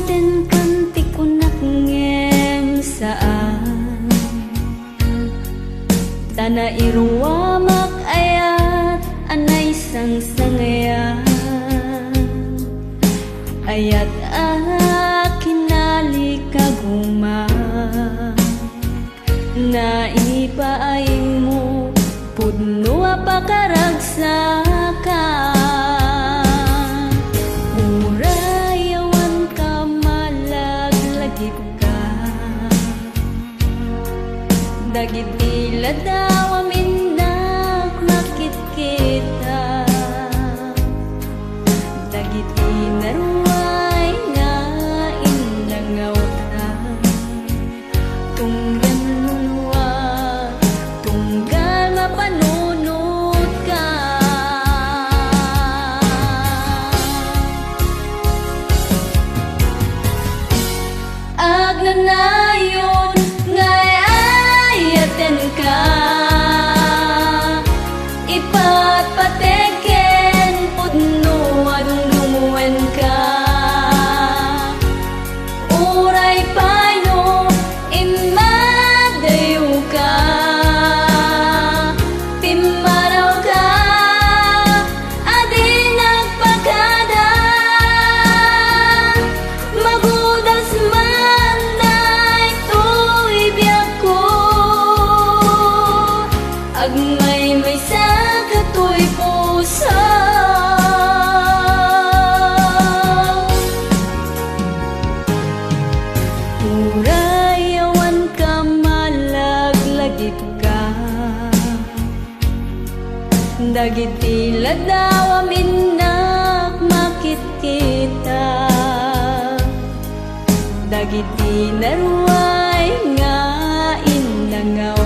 ten kanti kunak ngem saan tana iruwamak ayat anay sang sangaya ayat kinali kaguma na ipaay mo pudno apakaragsaka urayawan ka malaglagip ka dagit tila daw aminak makit kita dagit inaruay nga inangaw ta tunggal nunwa tunggal mapanunod ka agnanayon ngay ayaten ka ipatpateken pudno adungdungwen ka uray payo imadayo ka pimaraw ka adi nagpagada magudas man na ito'y biyak ko agmay may sa kato'y puso urayawan ka malaglagip ka dagit tila daw aminak makit kita dagit inaruay nga inangaw